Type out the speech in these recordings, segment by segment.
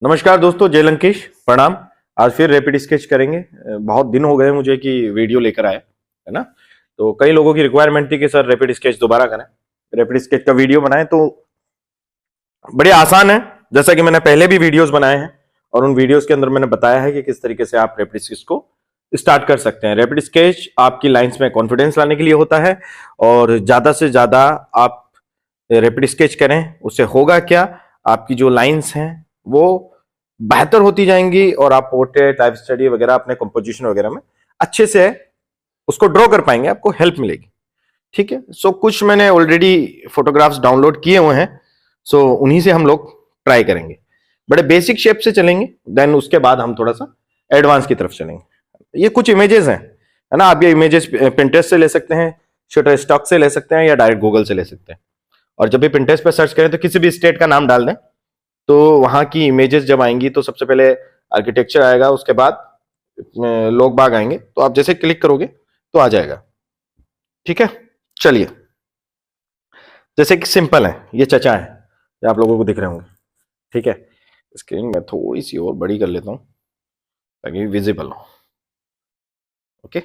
नमस्कार दोस्तों, जय लंकेश, प्रणाम। आज फिर रैपिड स्केच करेंगे। बहुत दिन हो गए मुझे कि वीडियो लेकर आए, है ना। तो कई लोगों की रिक्वायरमेंट थी कि सर रैपिड स्केच दोबारा करें, रैपिड स्केच का वीडियो बनाएं। तो बड़े आसान है, जैसा कि मैंने पहले भी वीडियोस बनाए हैं और उन वीडियोस के अंदर मैंने बताया है कि किस तरीके से आप रैपिड स्केच को स्टार्ट कर सकते हैं। रैपिड स्केच आपकी लाइंस में कॉन्फिडेंस लाने के लिए होता है और ज्यादा से ज्यादा आप रैपिड स्केच करें, उससे होगा क्या, आपकी जो लाइंस हैं वो बेहतर होती जाएंगी और आप पोर्ट्रेट, लाइफ स्टडी वगैरह अपने कंपोजिशन वगैरह में अच्छे से उसको ड्रॉ कर पाएंगे, आपको हेल्प मिलेगी। ठीक है। सो कुछ मैंने ऑलरेडी फोटोग्राफ्स डाउनलोड किए हुए हैं, सो उन्हीं से हम लोग ट्राई करेंगे। बड़े बेसिक शेप से चलेंगे, देन उसके बाद हम थोड़ा सा एडवांस की तरफ चलेंगे। ये कुछ इमेजेस हैं, है ना। आप ये इमेजेस पिंटरेस्ट से ले सकते हैं, शटर स्टॉक से ले सकते हैं या डायरेक्ट गूगल से ले सकते हैं। और जब भी पिंटरेस्ट पे सर्च करें तो किसी भी स्टेट का नाम डाल दें, तो वहां की इमेजेस जब आएंगी तो सबसे पहले आर्किटेक्चर आएगा, उसके बाद लोग बाग आएंगे। तो आप जैसे क्लिक करोगे तो आ जाएगा। ठीक है, चलिए। जैसे कि सिंपल है, ये चचा है, ये आप लोगों को दिख रहे होंगे। ठीक है, स्क्रीन में थोड़ी सी और बड़ी कर लेता हूं ताकि विजिबल हो। ओके,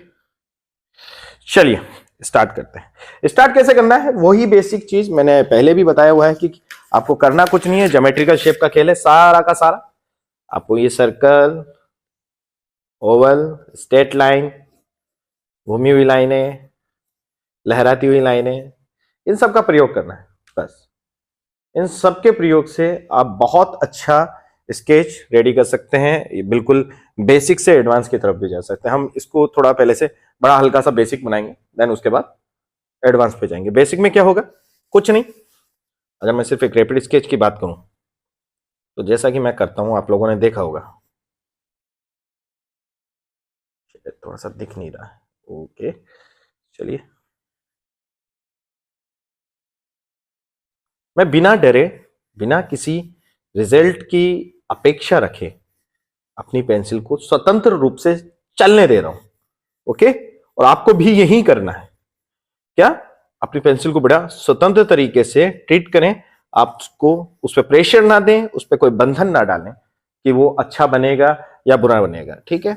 चलिए स्टार्ट करते हैं। स्टार्ट कैसे करना है, वही बेसिक चीज मैंने पहले भी बताया हुआ है कि आपको करना कुछ नहीं है, ज्योमेट्रिकल शेप का खेल है सारा का सारा। आपको ये सर्कल, ओवल, स्ट्रेट लाइन, घूमी हुई लाइनें, लहराती हुई लाइनें, इन सब का प्रयोग करना है बस। इन सब के प्रयोग से आप बहुत अच्छा स्केच रेडी कर सकते हैं। ये बिल्कुल बेसिक से एडवांस की तरफ भी जा सकते हैं। हम इसको थोड़ा पहले से बड़ा हल्का सा बेसिक बनाएंगे, देन उसके बाद एडवांस पे जाएंगे। बेसिक में क्या होगा, कुछ नहीं। अगर मैं सिर्फ एक रैपिड स्केच की बात करूं तो जैसा कि मैं करता हूं, आप लोगों ने देखा होगा, थोड़ा सा दिख नहीं रहा है। ओके, चलिए। मैं बिना डरे, बिना किसी रिजल्ट की अपेक्षा रखे अपनी पेंसिल को स्वतंत्र रूप से चलने दे रहा हूं। ओके, और आपको भी यही करना है। क्या, अपनी पेंसिल को बड़ा स्वतंत्र तरीके से ट्रीट करें। आप उसको उस पर प्रेशर ना दें, उस पर कोई बंधन ना डालें कि वो अच्छा बनेगा या बुरा बनेगा। ठीक है,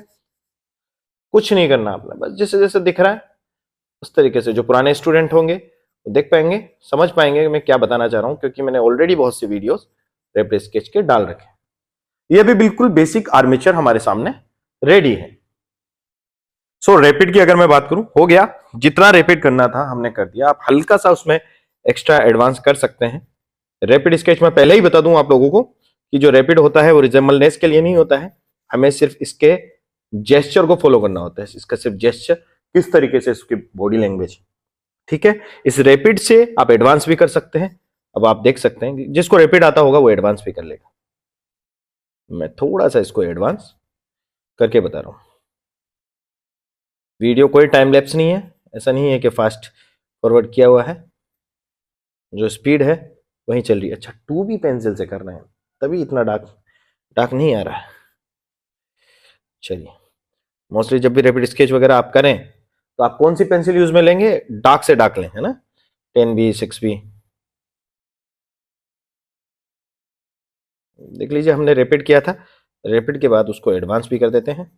कुछ नहीं करना आपने, बस जैसे जैसे दिख रहा है उस तरीके से। जो पुराने स्टूडेंट होंगे वो देख पाएंगे, समझ पाएंगे कि मैं क्या बताना चाह रहा हूं, क्योंकि मैंने ऑलरेडी बहुत सी वीडियोस रैपिड स्केच के डाल रखे। ये भी बिल्कुल बेसिक आर्मेचर हमारे सामने रेडी है। सो रैपिड की अगर मैं बात करूं, हो गया। जितना रैपिड करना था हमने कर दिया। आप हल्का सा उसमें एक्स्ट्रा एडवांस कर सकते हैं। रैपिड स्केच में पहले ही बता दूं आप लोगों को कि जो रैपिड होता है वो रिजेंबलनेस के लिए नहीं होता है। हमें सिर्फ इसके जेस्चर को फॉलो करना होता है। इसका सिर्फ जेस्चर, किस तरीके से इसकी बॉडी लैंग्वेज। ठीक है, इस रैपिड से आप एडवांस भी कर सकते हैं। अब आप देख सकते हैं, जिसको रैपिड आता होगा वो एडवांस भी कर लेगा। मैं थोड़ा सा इसको एडवांस करके बता रहा हूं। वीडियो कोई टाइम लैप्स नहीं है, ऐसा नहीं है कि फास्ट फॉरवर्ड किया हुआ है। जो स्पीड है वही चल रही है। अच्छा, 2B पेंसिल से कर रहे हैं तभी इतना डार्क डार्क नहीं आ रहा है। चलिए, मोस्टली जब भी रैपिड स्केच वगैरह आप करें तो आप कौन सी पेंसिल यूज में लेंगे, डार्क से डार्क लें, है ना। 10B, 6B। देख लीजिए, हमने रैपिड किया था, रैपिड के बाद उसको एडवांस भी कर देते हैं।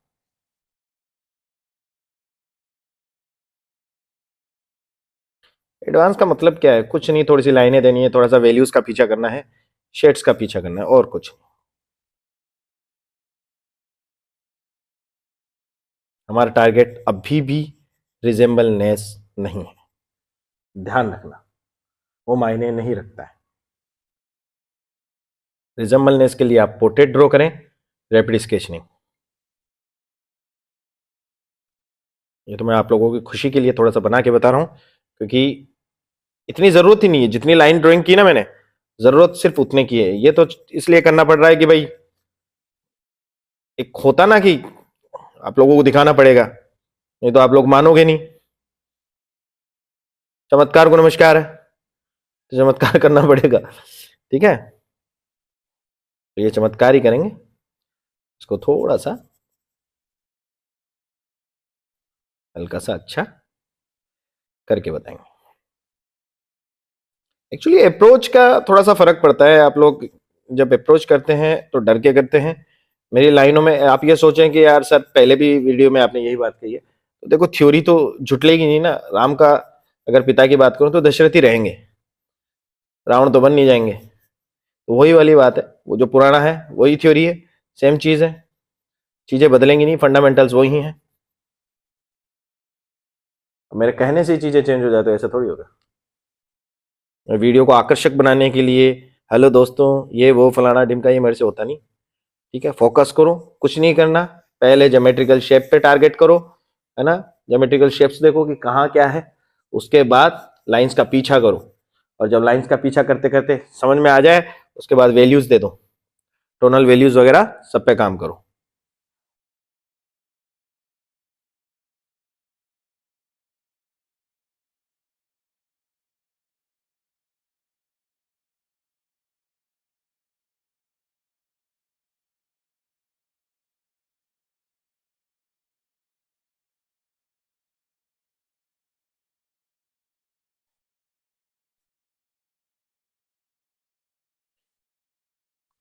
एडवांस का मतलब क्या है, कुछ नहीं, थोड़ी सी लाइनें देनी है, थोड़ा सा वैल्यूज का पीछा करना है, शेड्स का पीछा करना है, और कुछ नहीं। हमारा टारगेट अभी भी रिजेंबलनेस नहीं है, ध्यान रखना, वो मायने नहीं रखता है। रिजेंबलनेस के लिए आप पोर्ट्रेट ड्रॉ करें, रैपिड स्केच नहीं। ये तो मैं आप लोगों की खुशी के लिए थोड़ा सा बना के बता रहा हूं, क्योंकि इतनी जरूरत ही नहीं है। जितनी लाइन ड्राइंग की ना मैंने, जरूरत सिर्फ उतने की है। ये तो इसलिए करना पड़ रहा है कि भाई एक होता ना कि आप लोगों को दिखाना पड़ेगा, नहीं तो आप लोग मानोगे नहीं। चमत्कार को नमस्कार है, तो चमत्कार करना पड़ेगा। ठीक है, तो ये चमत्कार ही करेंगे। इसको थोड़ा सा हल्का सा अच्छा करके बताएंगे। एक्चुअली अप्रोच का थोड़ा सा फर्क पड़ता है। आप लोग जब अप्रोच करते हैं तो डर के करते हैं। मेरी लाइनों में आप ये सोचें कि यार सर पहले भी वीडियो में आपने यही बात कही है, तो देखो थ्योरी तो झुटलेगी नहीं ना। राम का अगर पिता की बात करूं तो दशरथ ही रहेंगे, रावण तो बन नहीं जाएंगे। तो वही वाली बात है, वो जो पुराना है वही थ्योरी है, सेम चीज है, चीजें बदलेंगी नहीं, फंडामेंटल्स वही हैं। मेरे कहने से ही चीजें चेंज हो जाती है, ऐसा थोड़ी होगा। वीडियो को आकर्षक बनाने के लिए हेलो दोस्तों ये वो फलाना ढिमका, ये मेरे से होता नहीं। ठीक है, फोकस करो, कुछ नहीं करना, पहले ज्योमेट्रिकल शेप पे टारगेट करो, है ना। ज्योमेट्रिकल शेप्स देखो कि कहाँ क्या है, उसके बाद लाइंस का पीछा करो, और जब लाइंस का पीछा करते करते समझ में आ जाए, उसके बाद वैल्यूज दे दो, टोनल वैल्यूज वगैरह सब पे काम करो।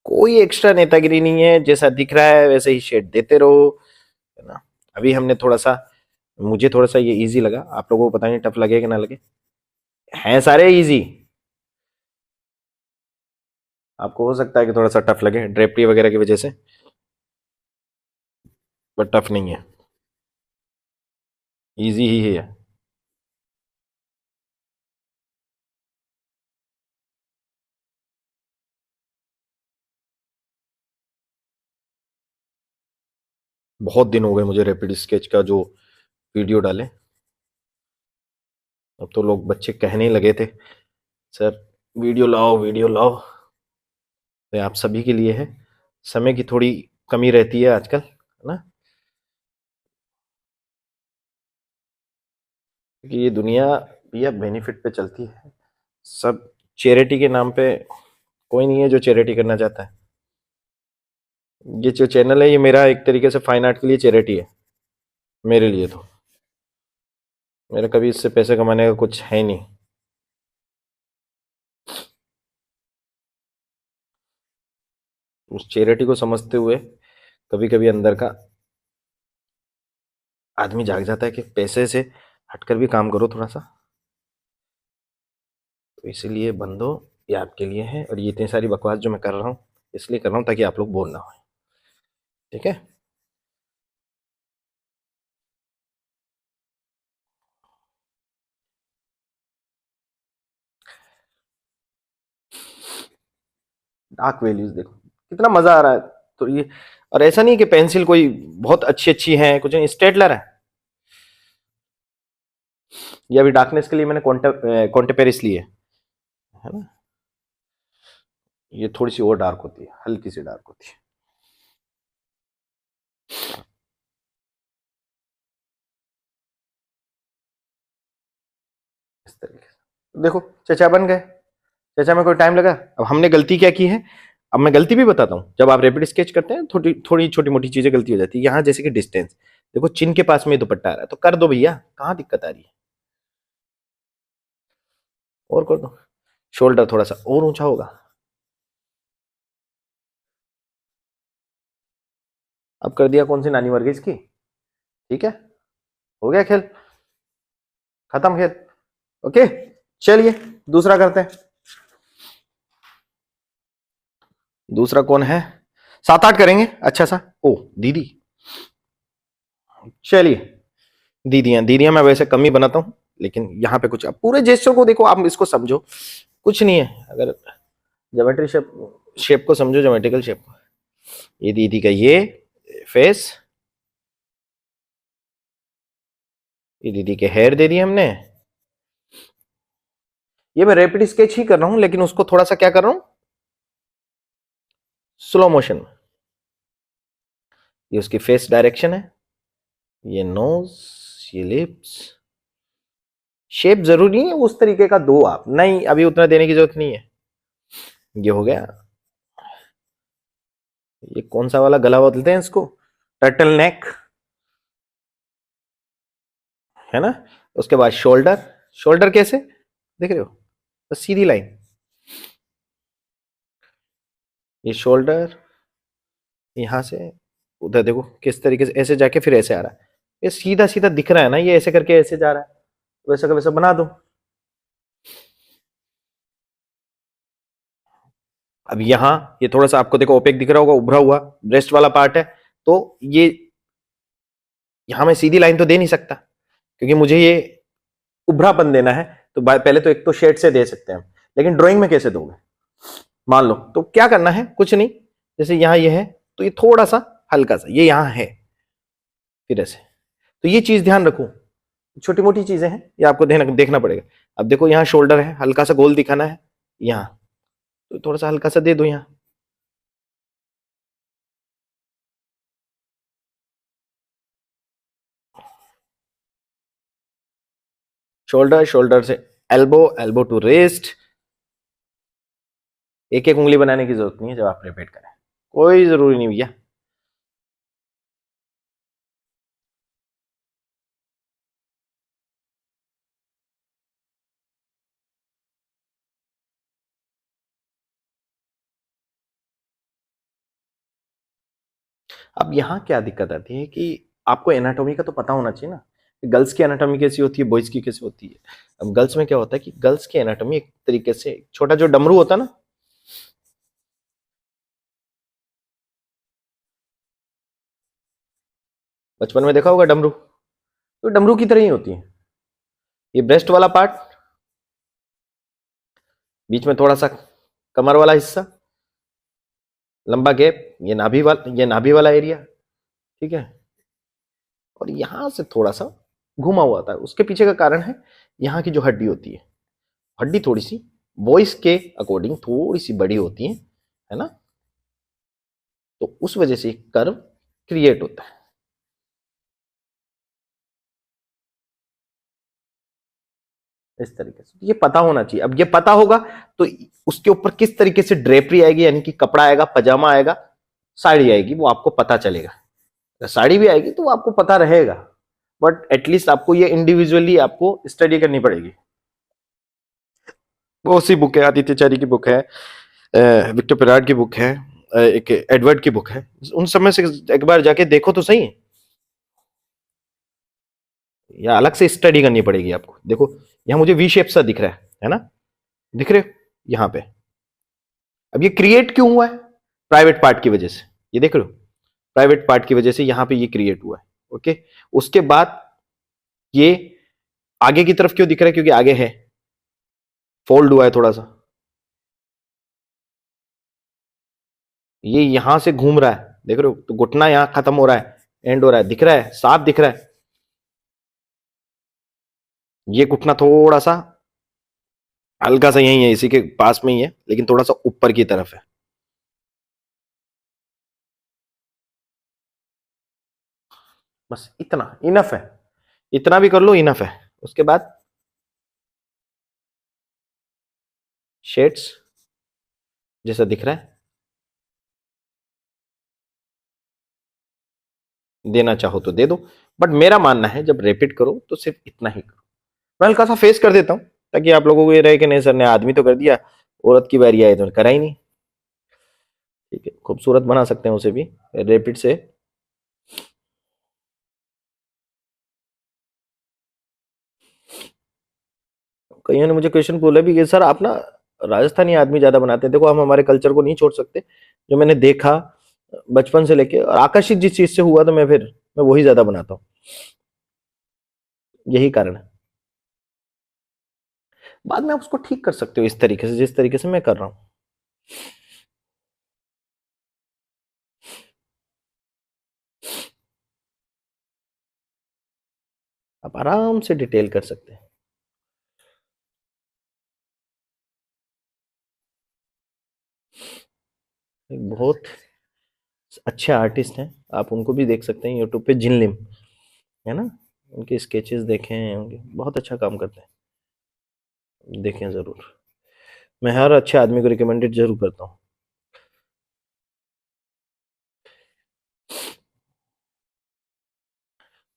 कोई एक्स्ट्रा नेतागिरी नहीं है, जैसा दिख रहा है वैसे ही शेड देते रहो, है ना। अभी हमने थोड़ा सा, मुझे थोड़ा सा ये इजी लगा, आप लोगों को पता नहीं टफ लगे कि ना लगे, हैं सारे इजी। आपको हो सकता है कि थोड़ा सा टफ लगे ड्रेपरी वगैरह की वजह से, बट टफ नहीं है, इजी ही है। बहुत दिन हो गए मुझे रैपिड स्केच का जो वीडियो डाले। अब तो लोग बच्चे कहने ही लगे थे सर वीडियो लाओ वीडियो लाओ। तो आप सभी के लिए है, समय की थोड़ी कमी रहती है आजकल, है ना, क्योंकि ये दुनिया भी अब बेनिफिट पे चलती है। सब चैरिटी के नाम पे, कोई नहीं है जो चैरिटी करना चाहता है। ये जो चैनल है ये मेरा एक तरीके से फाइन आर्ट के लिए चैरिटी है, मेरे लिए तो। मेरा कभी इससे पैसे कमाने का कुछ है ही नहीं। उस चैरिटी को समझते हुए कभी कभी अंदर का आदमी जाग जाता है कि पैसे से हटकर भी काम करो थोड़ा सा। तो इसीलिए बंदो, ये आपके लिए है, और ये इतनी सारी बकवास जो मैं कर रहा हूँ इसलिए कर रहा हूँ ताकि आप लोग बोर ना हो। ठीक है। डार्क वैल्यूज देखो कितना मजा आ रहा है। तो ये, और ऐसा नहीं कि पेंसिल कोई बहुत अच्छी अच्छी है, कुछ नहीं, स्टेटलर है। ये अभी डार्कनेस के लिए मैंने कॉन्टे पेरिस ली है ना। ये थोड़ी सी और डार्क होती है, हल्की सी डार्क होती है इस तरीके से। देखो चचा बन गए, चचा में कोई टाइम लगा। अब हमने गलती क्या की है, अब मैं गलती भी बताता हूँ। जब आप रैपिड स्केच करते हैं थोड़ी थोड़ी छोटी मोटी चीजें गलती हो जाती है। यहाँ जैसे कि डिस्टेंस देखो, चिन के पास में दुपट्टा आ रहा है तो कर दो भैया, कहाँ दिक्कत आ रही है, और कर दो। शोल्डर थोड़ा सा और ऊंचा होगा। अब कर दिया कौन सी नानी वर्गीज की। ठीक है, हो गया खेल, खत्म खेल। ओके, चलिए दूसरा करते हैं। दूसरा कौन है, 7-8 करेंगे अच्छा सा। ओ दीदी, चलिए। दीदियां दीदियां मैं वैसे कम ही बनाता हूं, लेकिन यहाँ पे कुछ, अब पूरे जेस्चर को देखो, आप इसको समझो, कुछ नहीं है। अगर ज्योमेट्री शेप शेप को समझो, ज्योमेट्रिकल शेप को, ये दीदी का ये फेस, ये दीदी के हेयर दे दिए हमने। ये मैं रैपिड स्केच ही कर रहा हूं, लेकिन उसको थोड़ा सा क्या कर रहा हूं, स्लो मोशन में। ये उसकी फेस डायरेक्शन है, ये नोज, ये लिप्स। शेप जरूरी नहीं है उस तरीके का दो आप, नहीं अभी उतना देने की जरूरत नहीं है। ये हो गया। ये कौन सा वाला गला बोलते हैं इसको, टर्टल नेक, है ना। उसके बाद शोल्डर, शोल्डर कैसे देख रहे हो, बस सीधी लाइन। ये शोल्डर यहाँ से उधर देखो किस तरीके से ऐसे जाके फिर ऐसे आ रहा है, ये सीधा सीधा दिख रहा है ना, ये ऐसे करके ऐसे जा रहा है, वैसा का वैसा बना दो। अब यहाँ ये थोड़ा सा आपको देखो ओपेक दिख रहा होगा, उभरा हुआ ब्रेस्ट वाला पार्ट है, तो ये यहाँ मैं सीधी लाइन तो दे नहीं सकता क्योंकि मुझे ये उभरापन देना है, तो पहले तो एक तो शेड से दे सकते हैं हम, लेकिन ड्राइंग में कैसे दोगे मान लो, तो क्या करना है, कुछ नहीं, जैसे यहाँ ये है तो ये थोड़ा सा हल्का सा ये यहाँ है, फिर ऐसे, तो ये चीज ध्यान रखो, छोटी मोटी चीजें हैं ये आपको देखना पड़ेगा। अब देखो यहाँ शोल्डर है, हल्का सा गोल दिखाना है यहाँ, तो थोड़ा सा हल्का सा दे दो यहाँ, शोल्डर, शोल्डर से एल्बो, एल्बो टू रेस्ट। एक एक उंगली बनाने की जरूरत नहीं है जब आप रिपीट करें, कोई जरूरी नहीं भैया। अब यहाँ क्या दिक्कत आती है कि आपको एनाटॉमी का तो पता होना चाहिए ना, गर्ल्स की एनाटॉमी कैसी होती है, बॉयज की कैसी होती है। अब गर्ल्स में क्या होता है कि गर्ल्स की एनाटॉमी एक तरीके से छोटा जो डमरू होता है ना, बचपन में देखा होगा डमरू, तो डमरू की तरह ही होती है। ये ब्रेस्ट वाला पार्ट, बीच में थोड़ा सा कमर वाला हिस्सा, लंबा गैप, ये नाभि वाला एरिया, ठीक है, और यहां से थोड़ा सा घुमा हुआ था, उसके पीछे का कारण है यहाँ की जो हड्डी होती है, हड्डी थोड़ी सी बॉयज के अकॉर्डिंग थोड़ी सी बड़ी होती है ना, तो उस वजह से कर्व क्रिएट होता है इस तरीके से, ये पता होना चाहिए। अब ये पता होगा तो उसके ऊपर किस तरीके से ड्रेपरी आएगी, यानी कि कपड़ा आएगा, पजामा आएगा, साड़ी आएगी, वो आपको पता चलेगा। साड़ी भी आएगी तो वो आपको पता रहेगा, बट एटलीस्ट आपको ये इंडिविजुअली आपको स्टडी करनी पड़ेगी। बहुत सी बुक है, आदित्य की बुक है, विक्टर पिराड की बुक है, एक एडवर्ड की बुक है, उन सब में से एक बार जाके देखो तो सही, या अलग से स्टडी करनी पड़ेगी आपको। देखो यहाँ मुझे वी शेप सा दिख रहा है ना, दिख रहे हो यहाँ पे, अब ये क्रिएट क्यों हुआ है, प्राइवेट पार्ट की वजह से, ये देख रहे हो प्राइवेट पार्ट की वजह से यहाँ पे ये क्रिएट हुआ है। ओके, उसके बाद ये आगे की तरफ क्यों दिख रहा है, क्योंकि आगे है, फोल्ड हुआ है थोड़ा सा, ये यहां से घूम रहा है, देख रहे हो, तो घुटना यहां खत्म हो रहा है, एंड हो रहा है, दिख रहा है, साफ दिख रहा है, ये घुटना थोड़ा सा हल्का सा यही है, इसी के पास में ही है, लेकिन थोड़ा सा ऊपर की तरफ है। बस इतना इनफ है, इतना भी कर लो इनफ है। उसके बाद शेड्स जैसा दिख रहा है, देना चाहो तो दे दो, बट मेरा मानना है जब रिपीट करो तो सिर्फ इतना ही करो। मैं हल्का सा फेस कर देता हूँ ताकि आप लोगों को ये रहे कि नहीं सर ने आदमी तो कर दिया, औरत की बारी आई तो करा ही नहीं। ठीक है, खूबसूरत बना सकते हैं उसे भी रैपिड से। कईयों ने मुझे क्वेश्चन बोला भी कि सर आप ना राजस्थानी आदमी ज्यादा बनाते हैं, देखो हम हमारे कल्चर को नहीं छोड़ सकते, जो मैंने देखा बचपन से लेके और आकर्षित जिस चीज से हुआ तो मैं वही ज्यादा बनाता हूँ, यही कारण है। बाद में आप उसको ठीक कर सकते हो इस तरीके से जिस तरीके से मैं कर रहा हूँ। आप आराम से डिटेल कर सकते हैं। एक बहुत अच्छे आर्टिस्ट हैं, आप उनको भी देख सकते हैं यूट्यूब पे, जिनलिम है ना, उनके स्केचेस देखें, उनके बहुत अच्छा काम करते हैं, देखें जरूर। मैं हर अच्छे आदमी को रिकमेंडेड जरूर करता हूँ।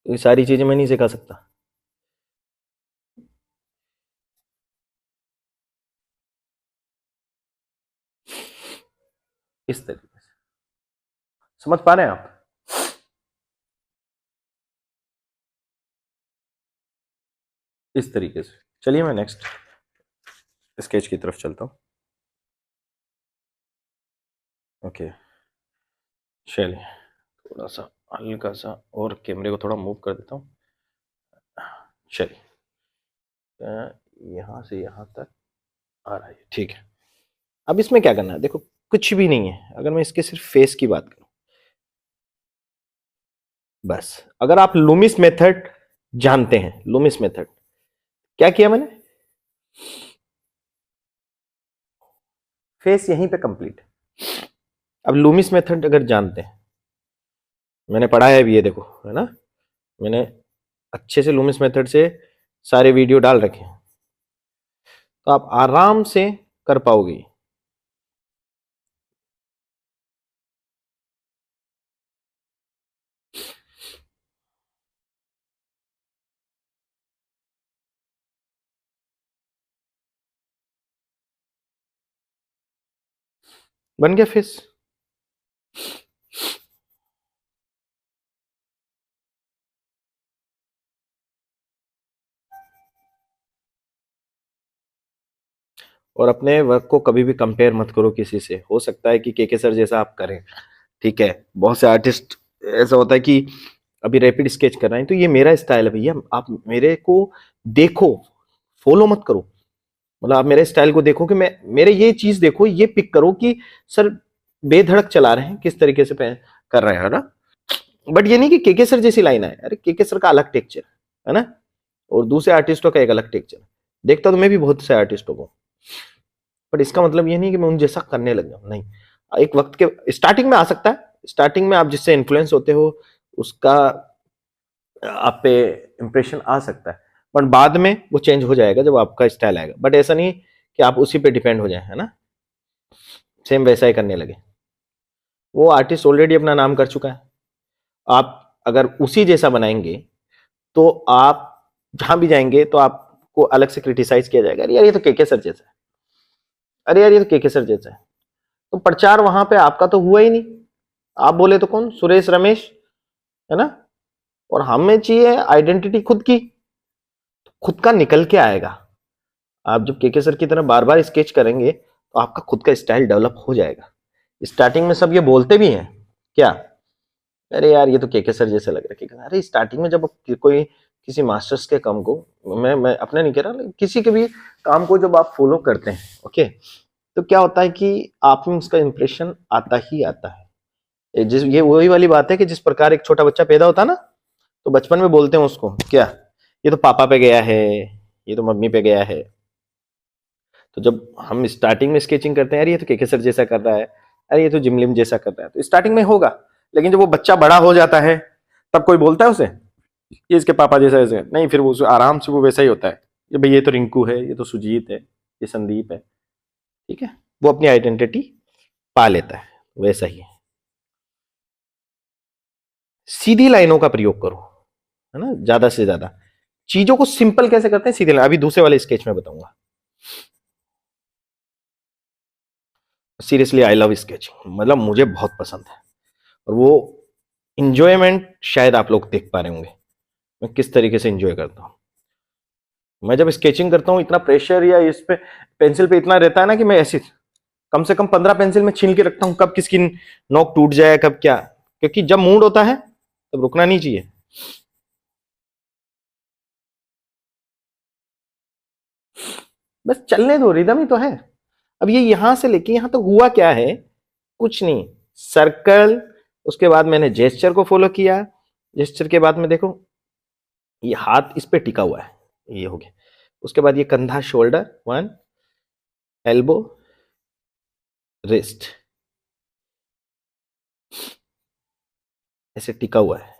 ये सारी चीजें मैं नहीं सिखा सकता। इस तरीके से। समझ पा रहे हैं आप? इस तरीके से। चलिए मैं नेक्स्ट स्केच की तरफ चलता हूँ। ओके, चलिए थोड़ा सा हल्का सा और कैमरे को थोड़ा मूव कर देता हूँ। चलिए यहाँ से यहाँ तक आ रहा है, ठीक है। अब इसमें क्या करना है, देखो कुछ भी नहीं है। अगर मैं इसके सिर्फ फेस की बात करूं, बस अगर आप लूमिस मेथड जानते हैं, लूमिस मेथड क्या किया मैंने, फेस यहीं पे कंप्लीट है। अब लूमिस मेथड अगर जानते हैं, मैंने पढ़ा है अभी, ये देखो है ना, मैंने अच्छे से लूमिस मेथड से सारे वीडियो डाल रखे हैं, तो आप आराम से कर पाओगे। बन गया फेस। और अपने वर्क को कभी भी कंपेयर मत करो किसी से। हो सकता है कि के सर जैसा आप करें, ठीक है। बहुत से आर्टिस्ट ऐसा होता है कि अभी रैपिड स्केच कर रहे हैं, तो ये मेरा स्टाइल है भैया, आप मेरे को देखो, फॉलो मत करो। मतलब आप मेरे स्टाइल को देखो कि मैं मेरे ये चीज देखो, ये पिक करो कि सर बेधड़क चला रहे हैं, किस तरीके से कर रहे हैं, है ना। बट ये नहीं कि के सर जैसी लाइन है, अरे के सर का अलग टेक्चर है ना, और दूसरे आर्टिस्टों का एक अलग टेक्चर। देखता तो मैं भी बहुत से आर्टिस्टों को, बट इसका मतलब ये नहीं कि मैं उन जैसा करने लग जाऊं, नहीं। एक वक्त के स्टार्टिंग में आ सकता है, स्टार्टिंग में आप जिससे इन्फ्लुएंस होते हो उसका आप पे इंप्रेशन आ सकता है, बट बाद में वो चेंज हो जाएगा जब आपका स्टाइल आएगा। बट ऐसा नहीं कि आप उसी पे डिपेंड हो जाए, है ना, सेम वैसा ही करने लगे। वो आर्टिस्ट ऑलरेडी अपना नाम कर चुका है, आप अगर उसी जैसा बनाएंगे तो आप जहां भी जाएंगे तो आपको अलग से क्रिटिसाइज किया जाएगा, अरे यार ये तो के सर जैसा है, अरे यार ये तो के सर जैसा है। तो प्रचार वहां पे आपका तो हुआ ही नहीं। आप बोले तो कौन, सुरेश रमेश, है ना। और हमें चाहिए आइडेंटिटी खुद की, खुद का निकल के आएगा। आप जब के सर की तरह बार बार स्केच करेंगे तो आपका खुद का स्टाइल डेवलप हो जाएगा। स्टार्टिंग में सब ये बोलते भी हैं क्या, अरे यार ये तो के सर जैसे लग रहा है। अरे स्टार्टिंग में जब कोई किसी मास्टर्स के काम को, मैं अपने नहीं कह रहा, किसी के भी काम को जब आप फॉलो करते हैं, ओके, तो क्या होता है कि आप में उसका इंप्रेशन आता ही आता है। जिस ये वही वाली बात है कि जिस प्रकार एक छोटा बच्चा पैदा होता है ना, तो बचपन में बोलते हैं उसको क्या, ये तो पापा पे गया है, ये तो मम्मी पे गया है। तो जब हम स्टार्टिंग में स्केचिंग करते हैं, अरे ये तो के सर जैसा कर रहा है, अरे ये तो जिमलिम जैसा कर रहा है, तो स्टार्टिंग में होगा। लेकिन जब वो बच्चा बड़ा हो जाता है तब कोई बोलता है उसे ये इसके पापा जैसा ऐसे नहीं, फिर वो आराम से वो वैसा ही होता है। ये भाई ये तो रिंकू है, ये तो सुजीत है, ये संदीप है, ठीक है। वो अपनी आइडेंटिटी पा लेता है, वैसा ही है। सीधी लाइनों का प्रयोग करो, है ना, ज्यादा से ज्यादा। चीजों को सिंपल कैसे करते हैं, सीधे लाइन। अभी दूसरे वाले स्केच में बताऊंगा। सीरियसली आई लव स्केचिंग, मतलब मुझे बहुत पसंद है। और वो इंजॉयमेंट शायद आप लोग देख पा रहे होंगे मैं किस तरीके से इंजॉय करता हूँ। मैं जब स्केचिंग करता हूँ इतना प्रेशर या इस पे पेंसिल पे इतना रहता है ना कि मैं ऐसी कम से कम 15 पेंसिल में छीन के रखता हूँ, कब किसकी नोक टूट जाए कब क्या। क्योंकि जब मूड होता है तब रुकना नहीं चाहिए। बस चलने दो, रिदम ही तो है। अब ये यहां से लेके यहां तक हुआ क्या है, कुछ नहीं, सर्कल। उसके बाद मैंने जेस्चर को फॉलो किया, जेस्चर के बाद में देखो ये हाथ इस पे टिका हुआ है, ये हो गया। उसके बाद ये कंधा, शोल्डर, वन, एल्बो, रिस्ट, ऐसे टिका हुआ है।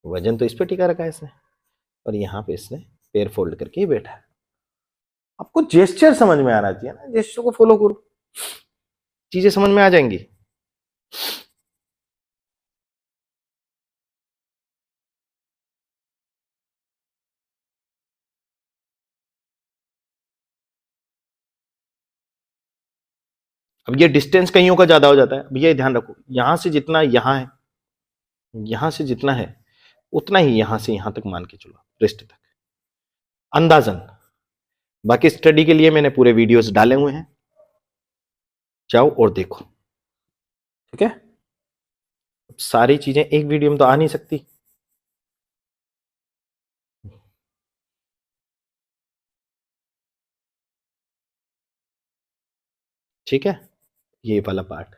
वजन तो इस पे टिका रखा है इसने, और यहां पे इसने पैर फोल्ड करके ही बैठा है। आपको जेस्चर समझ में आना चाहिए ना, जेस्चर को फॉलो करो, चीजें समझ में आ जाएंगी। अब ये डिस्टेंस कईयों का ज्यादा हो जाता है। अब ये ध्यान रखो, यहां से जितना यहां है, यहां से जितना है उतना ही यहां से यहां तक मान के चलो, रिस्ट तक अंदाजन। बाकी स्टडी के लिए मैंने पूरे वीडियोस डाले हुए हैं, जाओ और देखो, ठीक है। सारी चीजें एक वीडियो में तो आ नहीं सकती। ठीक है, ये वाला पार्ट।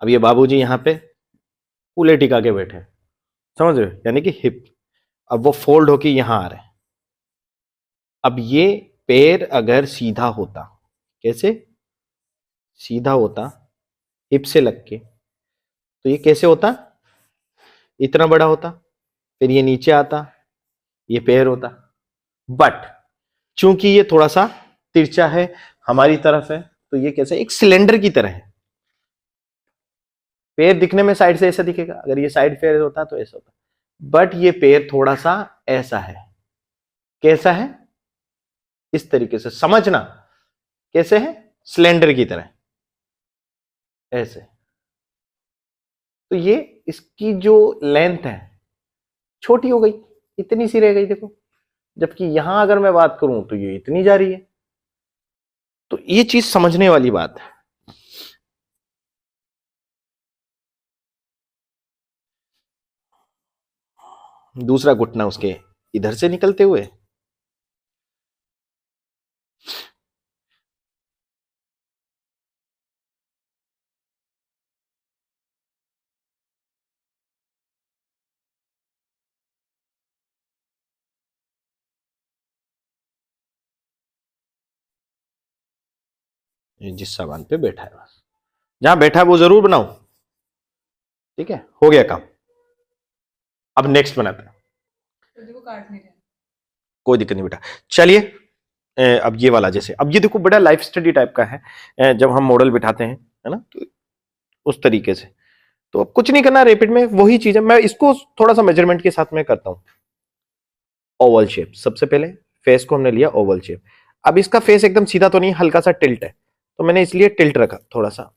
अब ये बाबूजी यहां पे कूले टिका के बैठे हैं, समझ रहे हो, यानी कि हिप। अब वो फोल्ड होके यहां आ रहे हैं। अब ये पैर अगर सीधा होता, कैसे सीधा होता, हिप से लग के, तो ये कैसे होता, इतना बड़ा होता, फिर ये नीचे आता, ये पैर होता। बट चूंकि ये थोड़ा सा तिरछा है, हमारी तरफ है, तो ये कैसे एक सिलेंडर की तरह है। पैर दिखने में साइड से ऐसा दिखेगा, अगर ये साइड पैर होता तो ऐसा होता, बट ये पैर थोड़ा सा ऐसा है। कैसा है, इस तरीके से समझना, कैसे है, सिलेंडर की तरह ऐसे। तो ये इसकी जो लेंथ है छोटी हो गई, इतनी सी रह गई देखो। जबकि यहां अगर मैं बात करूं तो ये इतनी जा रही है। तो ये चीज समझने वाली बात है। दूसरा घुटना उसके इधर से निकलते हुए, जिस सामान पे बैठा है, बस जहां बैठा है वो जरूर बनाओ, ठीक है। हो गया काम। अब नेक्स्ट बनाते हैं। तो देखो काट नहीं रहा। कोई दिक्कत नहीं बेटा, चलिए। अब ये वाला, जैसे अब ये देखो बड़ा लाइफ स्टडी टाइप का है। जब हम मॉडल बिठाते हैं, है ना, तो उस तरीके से। तो अब कुछ नहीं करना, रैपिड में वही चीज है। मैं इसको थोड़ा सा मेजरमेंट के साथ में करता हूं। ओवल शेप, सबसे पहले फेस को हमने लिया ओवल शेप। अब इसका फेस एकदम सीधा तो नहीं, हल्का सा टिल्ट है, तो मैंने इसलिए टिल्ट रखा, थोड़ा सा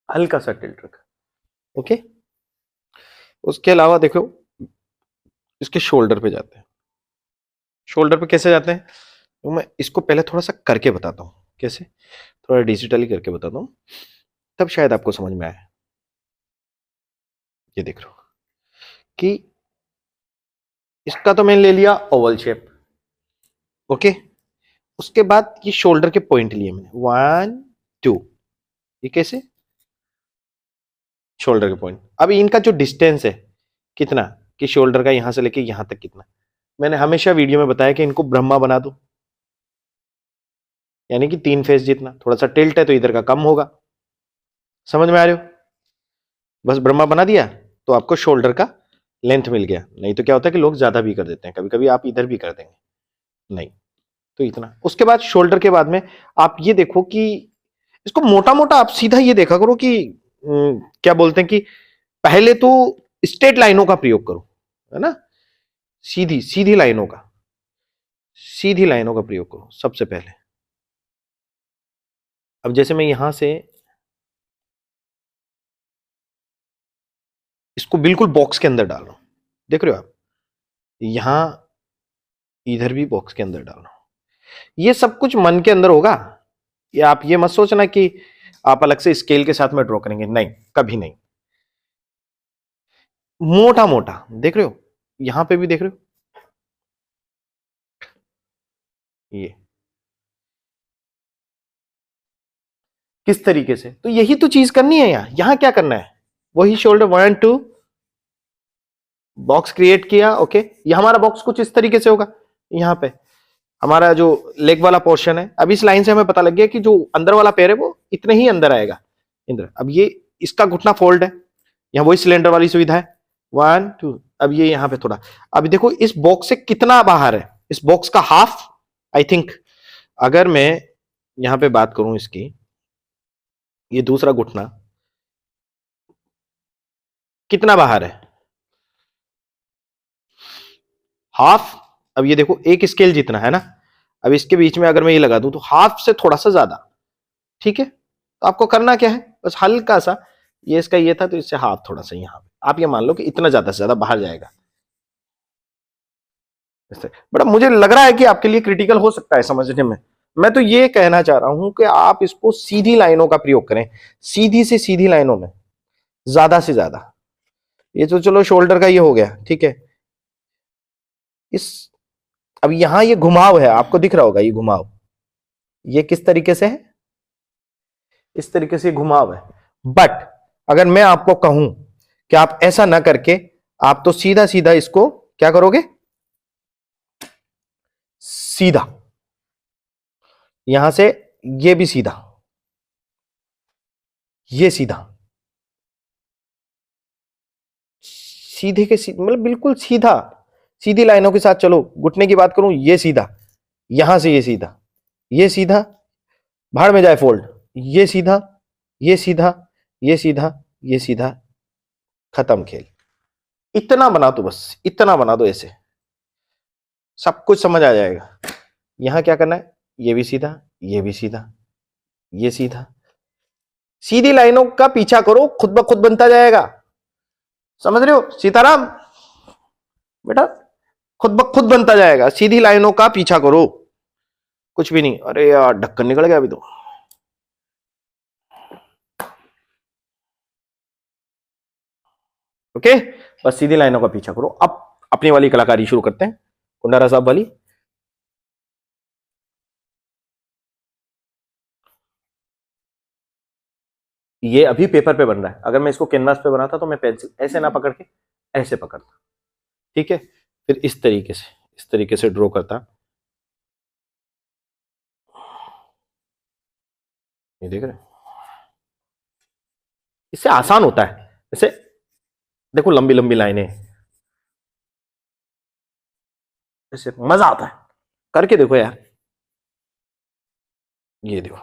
हल्का सा टिल्ट रखा, ओके। उसके अलावा देखो, इसके शोल्डर पे जाते हैं। शोल्डर पे कैसे जाते हैं, तो मैं इसको पहले थोड़ा सा करके बताता हूं, कैसे, थोड़ा डिजिटली करके बताता हूं, तब शायद आपको समझ में आए। ये देख रहे हो कि इसका तो मैंने ले लिया ओवल शेप, ओके। उसके बाद ये शोल्डर के पॉइंट लिए मैंने, 1 2, ये कैसे, शोल्डर के पॉइंट। अब इनका जो डिस्टेंस है कितना, कि शोल्डर का यहां से लेके यहां तक कितना, मैंने हमेशा वीडियो में बताया कि इनको ब्रह्मा बना दो, यानी कि 3 फेस जितना। थोड़ा सा टिल्ट है तो इधर का कम होगा, समझ में आ रहे हो। बस ब्रह्मा बना दिया तो आपको शोल्डर का लेंथ मिल गया। नहीं तो क्या होता है कि लोग ज्यादा भी कर देते हैं, कभी कभी आप इधर भी कर देंगे, नहीं तो इतना। उसके बाद शोल्डर के बाद में आप ये देखो कि इसको मोटा मोटा आप सीधा ये देखा करो कि क्या बोलते हैं कि पहले तो स्ट्रेट लाइनों का प्रयोग करो, है ना, सीधी सीधी लाइनों का, सीधी लाइनों का प्रयोग करो सबसे पहले। अब जैसे मैं यहां से इसको बिल्कुल बॉक्स के अंदर डाल रहा हूं, देख रहे हो आप, यहां इधर भी बॉक्स के अंदर डाल रहा हूं। ये सब कुछ मन के अंदर होगा, या आप ये मत सोचना कि आप अलग से स्केल के साथ में ड्रॉ करेंगे, नहीं, कभी नहीं। मोटा मोटा देख रहे हो, यहां पे भी देख रहे हो, ये किस तरीके से। तो यही तो चीज करनी है यहां। यहां क्या करना है, वही शोल्डर 1 2, बॉक्स क्रिएट किया, ओके। ये हमारा बॉक्स कुछ इस तरीके से होगा। यहां पे हमारा जो लेग वाला पोर्शन है, अब इस लाइन से हमें पता लग गया कि जो अंदर वाला पैर है वो इतने ही अंदर आएगा, इंद्र। अब ये इसका घुटना फोल्ड है, यहाँ वही सिलेंडर वाली सुविधा है, 1 2। अब ये यहां पे थोड़ा, अब देखो इस बॉक्स से कितना बाहर है, इस बॉक्स का हाफ, आई थिंक। अगर मैं यहां पे बात करूं इसकी, ये दूसरा घुटना कितना बाहर है, हाफ। अब ये देखो एक स्केल जितना है ना, अब इसके बीच में अगर मैं ये लगा दूं तो हाफ से थोड़ा सा ज्यादा, ठीक है। तो आपको करना क्या है, बस हल्का सा, ये इसका ये था तो इससे हाथ थोड़ा सा यहाँ पे, आप ये मान लो कि इतना ज्यादा से ज्यादा बाहर जाएगा। बड़ा मुझे लग रहा है कि आपके लिए क्रिटिकल हो सकता है समझने में। मैं तो ये कहना चाह रहा हूं कि आप इसको सीधी लाइनों का प्रयोग करें, सीधी से सीधी लाइनों में ज्यादा से ज्यादा। ये तो चलो शोल्डर का ये हो गया, ठीक है। इस अब यहां ये घुमाव है, आपको दिख रहा होगा ये घुमाव, ये किस तरीके से है, इस तरीके से घुमाव है। बट अगर मैं आपको कहूं कि आप ऐसा ना करके आप तो सीधा सीधा इसको क्या करोगे, सीधा, यहां से ये भी सीधा, ये सीधा, सीधे के मतलब बिल्कुल सीधा, सीधी लाइनों के साथ चलो। घुटने की बात करूं, ये सीधा, यहां से ये सीधा, ये सीधा, भाड़ में जाए फोल्ड, ये सीधा, ये सीधा, ये सीधा, ये सीधा, खत्म खेल। इतना बना दो, बस इतना बना दो, ऐसे सब कुछ समझ आ जाएगा। यहां क्या करना है, ये भी सीधा, ये भी सीधा, ये सीधा, सीधी लाइनों का पीछा करो, खुद ब खुद बनता जाएगा। समझ रहे हो सीताराम बेटा, खुद ब खुद बनता जाएगा, सीधी लाइनों का पीछा करो, कुछ भी नहीं। अरे यार ढक्कन निकल गया अभी तो। ओके, बस सीधी लाइनों का पीछा करो। अब अपनी वाली कलाकारी शुरू करते हैं, कुंडारा साहब वाली। ये अभी पेपर पे बन रहा है, अगर मैं इसको कैनवास पे बनाता तो मैं पेंसिल ऐसे ना पकड़ के ऐसे पकड़ता, ठीक है, फिर इस तरीके से, इस तरीके से ड्रॉ करता। ये देख रहे हैं, इससे आसान होता है। जैसे देखो लंबी लंबी लाइनें, ऐसे मजा आता है, करके देखो यार। ये देखो,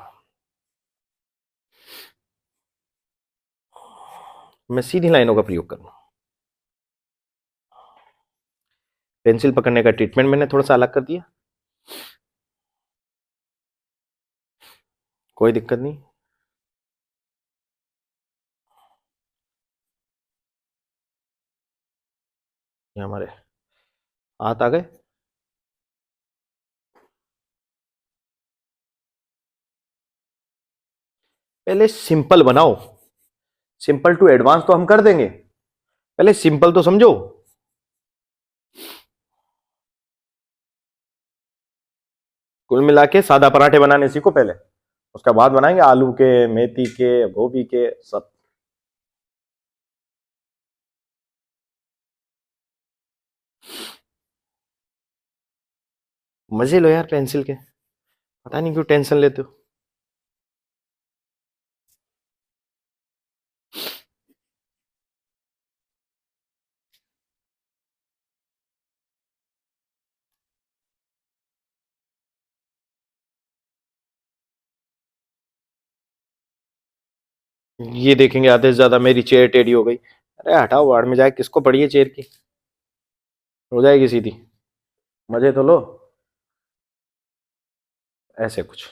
मैं सीधी लाइनों का प्रयोग करूं। पेंसिल पकड़ने का ट्रीटमेंट मैंने थोड़ा सा अलग कर दिया, कोई दिक्कत नहीं। ये हमारे हाथ आ गए। पहले सिंपल बनाओ, सिंपल टू एडवांस तो हम कर देंगे, पहले सिंपल तो समझो। कुल मिला के सादा पराठे बनाने सीखो पहले, उसके बाद बनाएंगे आलू के, मेथी के, गोभी के, सब। मजे लो यार पेंसिल के, पता नहीं क्यों टेंशन लेते हो। ये देखेंगे आधे से ज्यादा मेरी चेयर टेढ़ी हो गई। अरे हटाओ, वार्ड में जाए, किसको पड़ी है चेयर की, हो जाएगी सीधी। मजे तो लो, ऐसे कुछ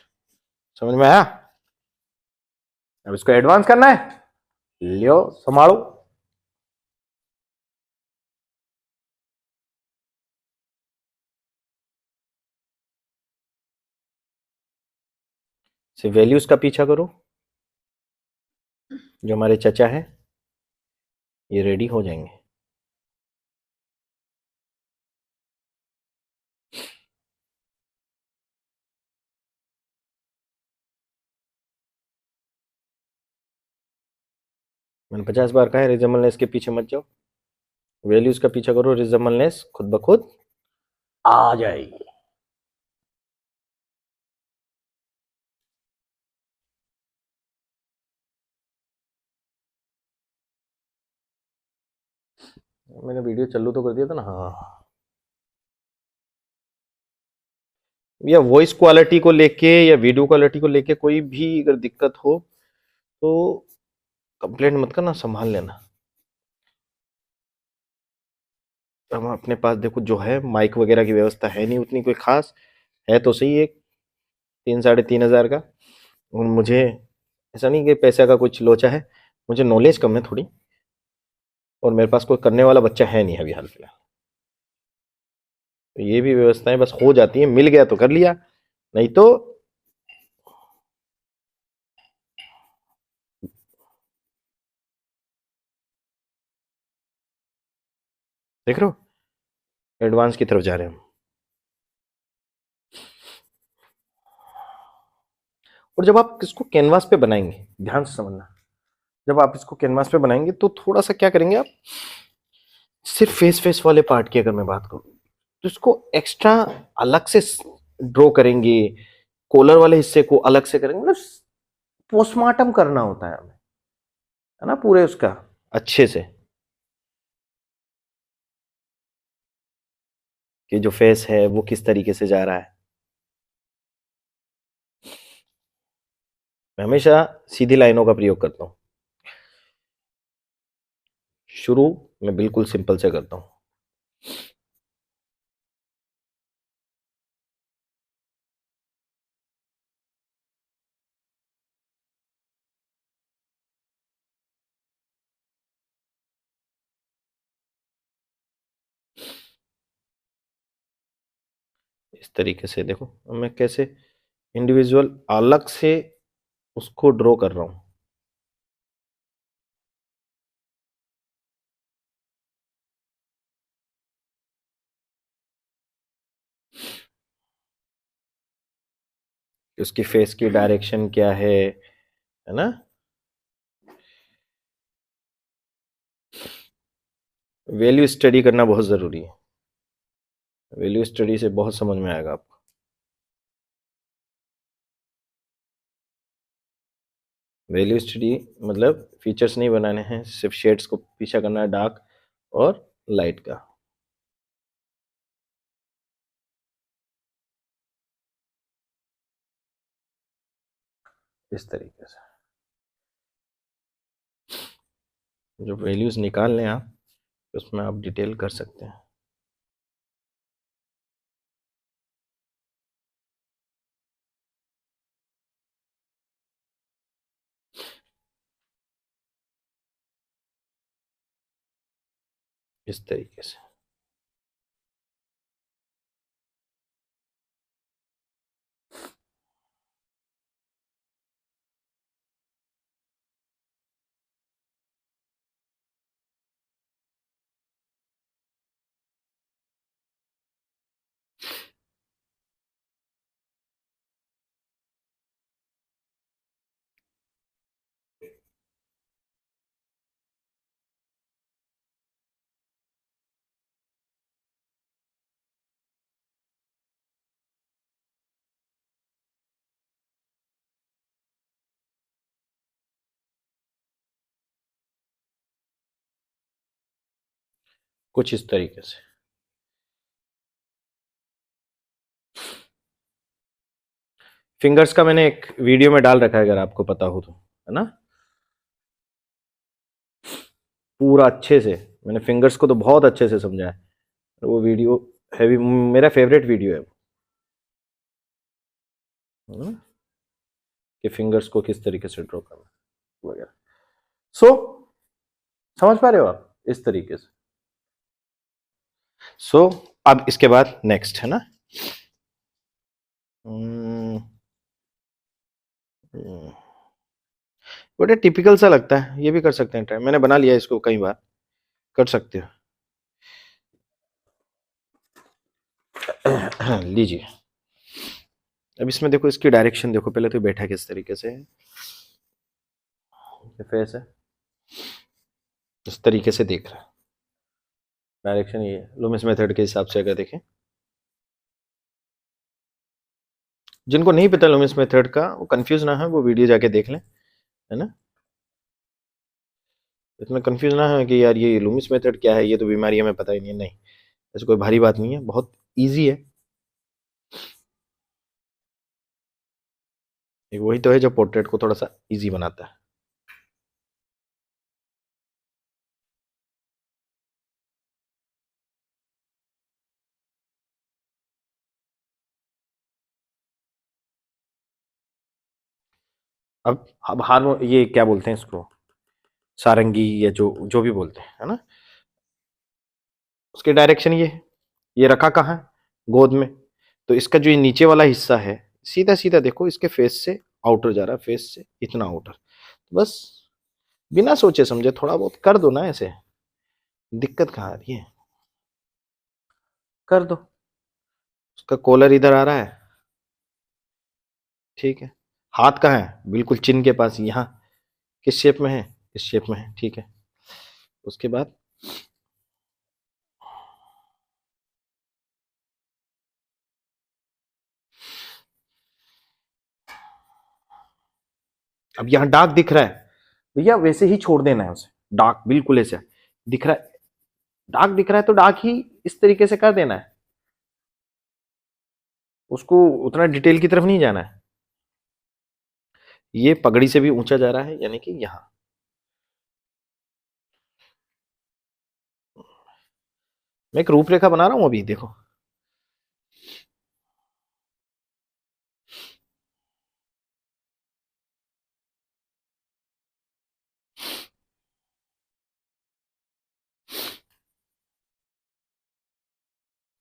समझ में आया। अब इसको एडवांस करना है, लियो संभालो। से वैल्यूज का पीछा करो, जो हमारे चचा है ये रेडी हो जाएंगे। मैंने 50 बार कहा है रिजम्बलनेस के पीछे मत जाओ, वैल्यूज का पीछा करो, रिजम्बलनेस खुद ब खुद आ जाएगी। मैंने वीडियो चालू तो कर दिया था ना, हाँ। या वॉइस क्वालिटी को लेके या वीडियो क्वालिटी को लेके कोई भी अगर दिक्कत हो तो कंप्लेंट मत करना, संभाल लेना। हम अपने पास देखो जो है माइक वगैरह की व्यवस्था है नहीं उतनी कोई खास, है तो सही एक 3 साढ़े 3 हजार का। और मुझे ऐसा नहीं कि पैसे का कुछ लोचा है, मुझे नॉलेज कम है थोड़ी, और मेरे पास कोई करने वाला बच्चा है नहीं अभी हाल फिलहाल। तो ये भी व्यवस्थाएं बस हो जाती हैं, मिल गया तो कर लिया, नहीं तो देख रहे हो एडवांस की तरफ जा रहे हैं हम। और जब आप इसको कैनवास पे बनाएंगे, ध्यान से समझना, जब आप इसको कैनवास पे बनाएंगे तो थोड़ा सा क्या करेंगे आप, सिर्फ फेस वाले पार्ट की अगर मैं बात करूं तो इसको एक्स्ट्रा अलग से ड्रॉ करेंगे, कॉलर वाले हिस्से को अलग से करेंगे, मतलब पोस्टमार्टम करना होता है हमें, है ना, पूरे उसका अच्छे से, कि जो फेस है वो किस तरीके से जा रहा है। मैं हमेशा सीधी लाइनों का प्रयोग करता हूं, शुरू मैं बिल्कुल सिंपल से करता हूं। इस तरीके से देखो मैं कैसे इंडिविजुअल अलग से उसको ड्रॉ कर रहा हूं। उसकी फेस की डायरेक्शन क्या है ना। वैल्यू स्टडी करना बहुत जरूरी है, वैल्यू स्टडी से बहुत समझ में आएगा आपको। वैल्यू स्टडी मतलब फीचर्स नहीं बनाने हैं, सिर्फ शेड्स को पीछा करना है, डार्क और लाइट का। इस तरीके से जो वैल्यूज निकाल लें आप, उसमें आप डिटेल कर सकते हैं। इस तरीके से कुछ इस तरीके से। फिंगर्स का मैंने एक वीडियो में डाल रखा है अगर आपको पता हो तो, है ना, पूरा अच्छे से। मैंने फिंगर्स को तो बहुत अच्छे से समझा है, वो वीडियो हैवी, मेरा फेवरेट वीडियो है ना, कि फिंगर्स को किस तरीके से ड्रॉ करना वगैरह। सो समझ पा रहे हो आप इस तरीके से। सो अब इसके बाद नेक्स्ट है ना, हम्म, हम्म, बड़ा टिपिकल सा लगता है, ये भी कर सकते हैं ट्राई, मैंने बना लिया इसको कई बार, कर सकते हो। लीजिए, अब इसमें देखो इसकी डायरेक्शन देखो, पहले तो बैठा किस तरीके से है, ये फेस है, इस तरीके से देख रहा है, डायरेक्शन ये है लूमिस मेथड के हिसाब से अगर देखें। जिनको नहीं पता लूमिस मेथड का, वो कंफ्यूज ना है, वो वीडियो जाके देख लें, है ना, इतना कंफ्यूज ना है कि यार ये लूमिस मेथड क्या है, ये तो बीमारी हमें पता ही नहीं है, नहीं, ऐसी कोई भारी बात नहीं है, बहुत ईजी है। एक वही तो है जो पोर्ट्रेट को थोड़ा सा इजी बनाता है। अब हार ये क्या बोलते हैं इसको, सारंगी या जो जो भी बोलते हैं, है ना। उसके डायरेक्शन ये है, ये रखा कहाँ है, गोद में। तो इसका जो ये नीचे वाला हिस्सा है, सीधा सीधा देखो इसके फेस से आउटर जा रहा है, फेस से इतना आउटर। बस बिना सोचे समझे थोड़ा बहुत कर दो ना ऐसे, दिक्कत कहाँ आ रही है, कर दो। उसका कॉलर इधर आ रहा है, ठीक है। हाथ कहाँ है, बिल्कुल चिन के पास, यहाँ किस शेप में है, इस शेप में है, ठीक है। उसके बाद अब यहाँ डार्क दिख रहा है भैया, वैसे ही छोड़ देना है उसे, डार्क बिल्कुल ऐसे दिख रहा है, डार्क दिख रहा है तो डार्क ही इस तरीके से कर देना है, उसको उतना डिटेल की तरफ नहीं जाना है। ये पगड़ी से भी ऊंचा जा रहा है, यानी कि यहां मैं एक रूपरेखा बना रहा हूं अभी, देखो।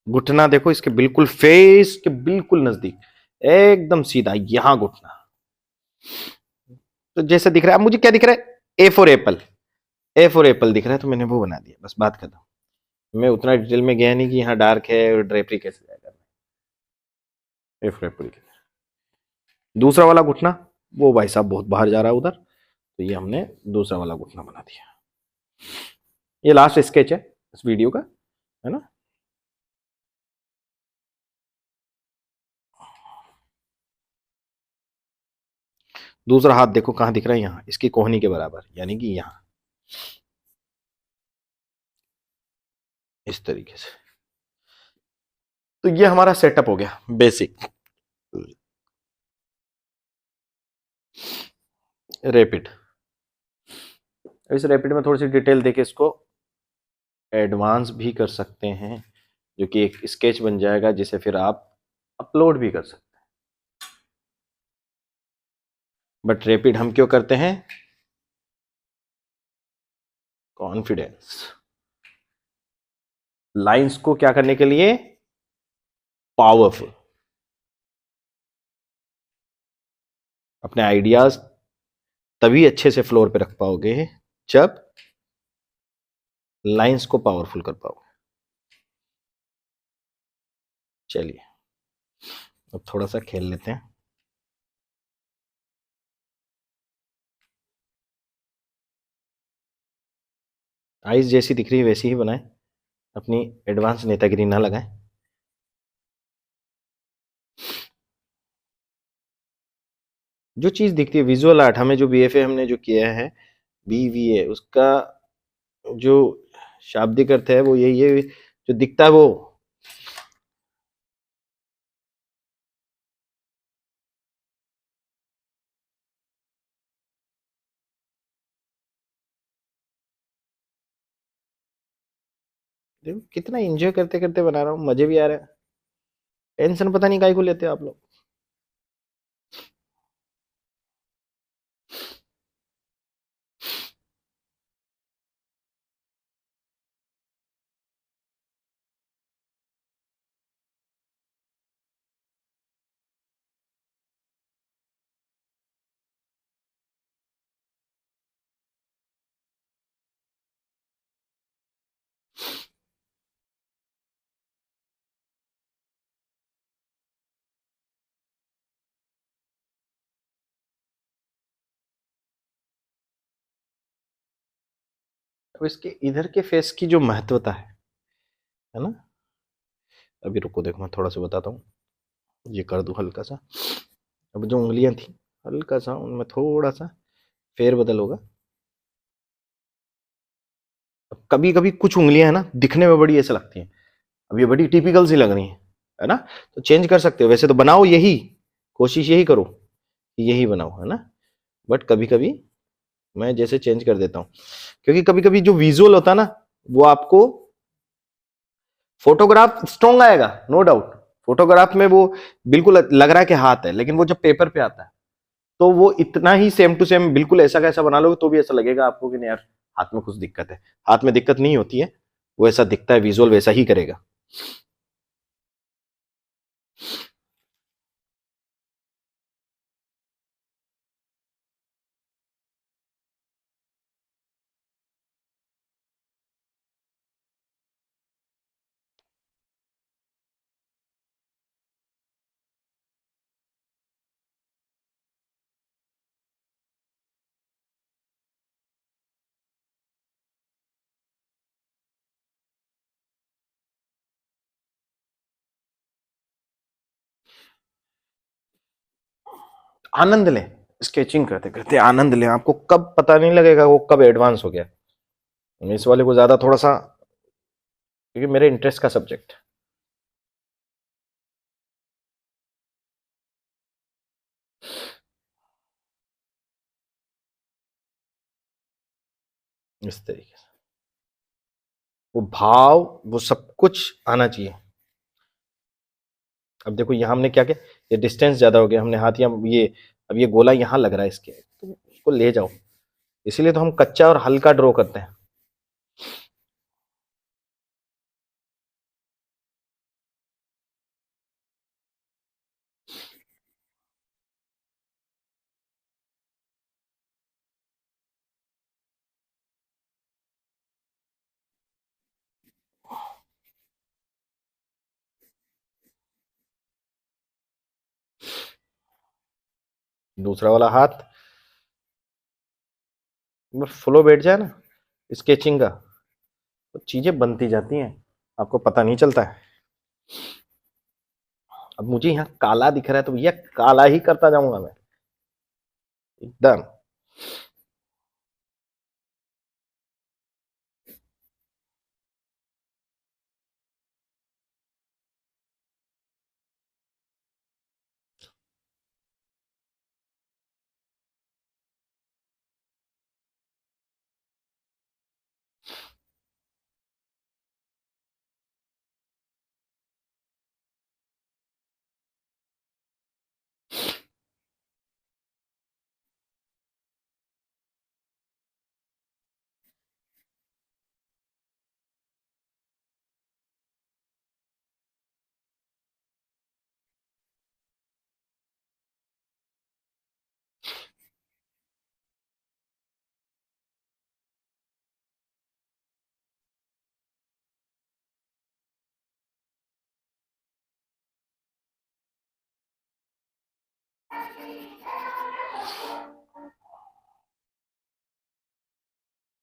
घुटना देखो इसके बिल्कुल फेस के बिल्कुल नजदीक, एकदम सीधा यहां घुटना। तो जैसे दिख रहा है, अब मुझे क्या दिख रहा है, A for Apple, A for Apple दिख रहा है, तो मैंने वो बना दिया, बस बात खत्म। मैं उतना डिटेल में गया नहीं कि यहाँ डार्क है और ड्रेपरी कैसे जाएगा। A for Apple. दूसरा वाला घुटना, वो भाई साहब बहुत बाहर जा रहा है उधर, तो ये हमने दूसरा वाला घुटना बना दिया। ये लास्ट स्केच है इस वीडियो का, है ना। दूसरा हाथ देखो कहां दिख रहा है, यहां इसकी कोहनी के बराबर, यानी कि यहां इस तरीके से। तो ये हमारा सेटअप हो गया बेसिक रैपिड। इस रैपिड में थोड़ी सी डिटेल देके इसको एडवांस भी कर सकते हैं, जो कि एक स्केच बन जाएगा जिसे फिर आप अपलोड भी कर सकते हैं। बट रैपिड हम क्यों करते हैं, कॉन्फिडेंस, लाइंस को क्या करने के लिए, पावरफुल। अपने आइडियाज तभी अच्छे से फ्लोर पे रख पाओगे जब लाइंस को पावरफुल कर पाओगे। चलिए अब थोड़ा सा खेल लेते हैं। आइस जैसी दिख रही है वैसी ही बनाएं, अपनी एडवांस नेतागिरी ना लगाएं। जो चीज दिखती है विजुअल आर्ट, हमें जो बीएफए हमने जो किया है, बीवीए, उसका जो शाब्दिक अर्थ है वो यही है, जो दिखता है वो देखो कितना एंजॉय करते करते बना रहा हूँ, मजे भी आ रहा है। टेंशन पता नहीं काहे को लेते हो आप लोग। अब इसके इधर के फेस की जो महत्वता है ना, अभी रुको देखो मैं थोड़ा सा बताता हूँ। ये कर दूं हल्का सा, अब जो उंगलियां थी हल्का सा उनमें थोड़ा सा फेरबदल होगा। अब कभी कभी कुछ उंगलियां है ना दिखने में बड़ी ऐसे लगती हैं, अब ये बड़ी टिपिकल सी लग रही है ना, तो चेंज कर सकते हो। वैसे तो बनाओ यही, कोशिश यही करो कि यही बनाओ, है ना। बट कभी कभी मैं जैसे चेंज कर देता हूँ, क्योंकि कभी कभी जो विजुअल होता है ना, वो आपको फोटोग्राफ स्ट्रॉन्ग आएगा, नो डाउट। फोटोग्राफ में वो बिल्कुल लग रहा है कि हाथ है, लेकिन वो जब पेपर पे आता है तो वो इतना ही सेम टू सेम बिल्कुल ऐसा कैसा बना लोगे तो भी ऐसा लगेगा आपको कि नहीं यार हाथ में कुछ दिक्कत है। हाथ में दिक्कत नहीं होती है, वो ऐसा दिखता है, विजुअल वैसा ही करेगा। आनंद लें, स्केचिंग करते करते आनंद लें, आपको कब पता नहीं लगेगा वो कब एडवांस हो गया। मैं इस वाले को ज्यादा थोड़ा सा, क्योंकि मेरे इंटरेस्ट का सब्जेक्ट। इस तरीके से वो भाव, वो सब कुछ आना चाहिए। अब देखो यहाँ हमने क्या किया, ये डिस्टेंस ज्यादा हो गया, हमने हाथ यहाँ ये, अब ये गोला यहाँ लग रहा है इसके, तो उसको ले जाओ। इसीलिए तो हम कच्चा और हल्का ड्रॉ करते हैं। दूसरा वाला हाथ फ्लो बैठ जाए ना स्केचिंग का, तो चीजें बनती जाती हैं, आपको पता नहीं चलता है। अब मुझे यहाँ काला दिख रहा है तो भैया काला ही करता जाऊंगा मैं एकदम।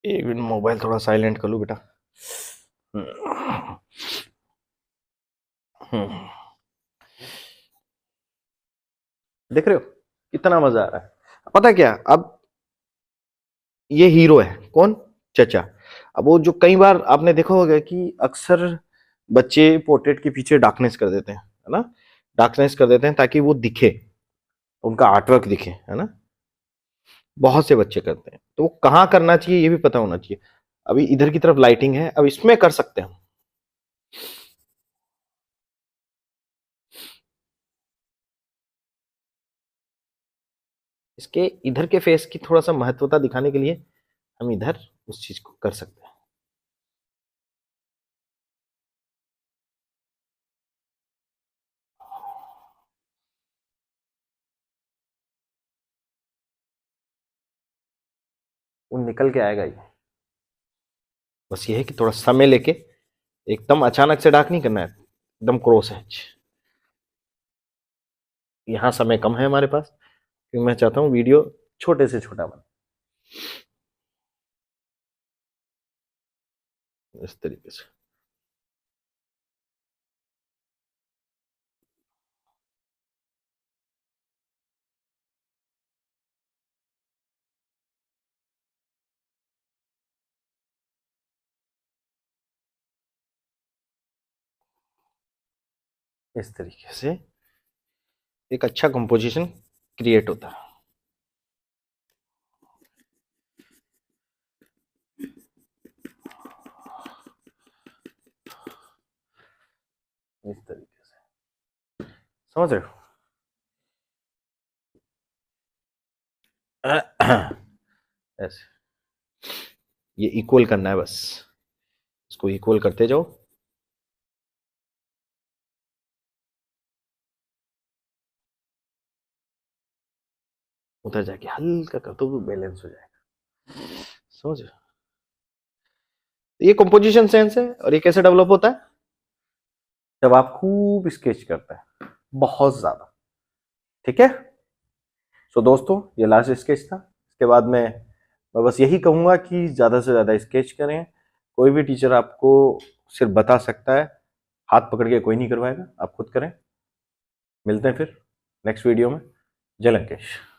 एक मिनट मोबाइल थोड़ा साइलेंट कर लूं बेटा। हम्म, देख रहे हो कितना मजा आ रहा है। पता है क्या, अब ये हीरो है कौन, चचा। अब वो जो कई बार आपने देखा होगा कि अक्सर बच्चे पोर्ट्रेट के पीछे डार्कनेस कर देते हैं, है ना, डार्कनेस कर देते हैं ताकि वो दिखे, उनका आर्टवर्क दिखे, है ना। बहुत से बच्चे करते हैं, तो वो कहाँ करना चाहिए ये भी पता होना चाहिए। अभी इधर की तरफ लाइटिंग है, अब इसमें कर सकते हैं हम। इसके इधर के फेस की थोड़ा सा महत्वता दिखाने के लिए हम इधर उस चीज को कर सकते हैं। वो निकल के आएगा ये, बस ये है कि थोड़ा समय लेके, एकदम अचानक से डार्क नहीं करना है, एकदम क्रॉस है। यहाँ समय कम है हमारे पास, क्योंकि मैं चाहता हूँ वीडियो छोटे से छोटा बने, इस तरीके से। इस तरीके से एक अच्छा कंपोजिशन क्रिएट होता है। इस तरीके से, समझ रहे हो। ऐसे ये इक्वल करना है, बस इसको इक्वल करते जाओ। उधर जाके हल्का कर दो, बैलेंस हो जाएगा, समझ। ये कंपोजिशन सेंस है, और ये कैसे डेवलप होता है? जब आप खूब स्केच करते हैं, बहुत ज्यादा। ठीक है। सो दोस्तों, ये लास्ट स्केच था। इसके बाद मैं बस यही कहूंगा कि ज्यादा से ज्यादा स्केच करें। कोई भी टीचर आपको सिर्फ बता सकता है, हाथ पकड़ के कोई नहीं करवाएगा, आप खुद करें। मिलते हैं फिर नेक्स्ट वीडियो में। जय लंकेश।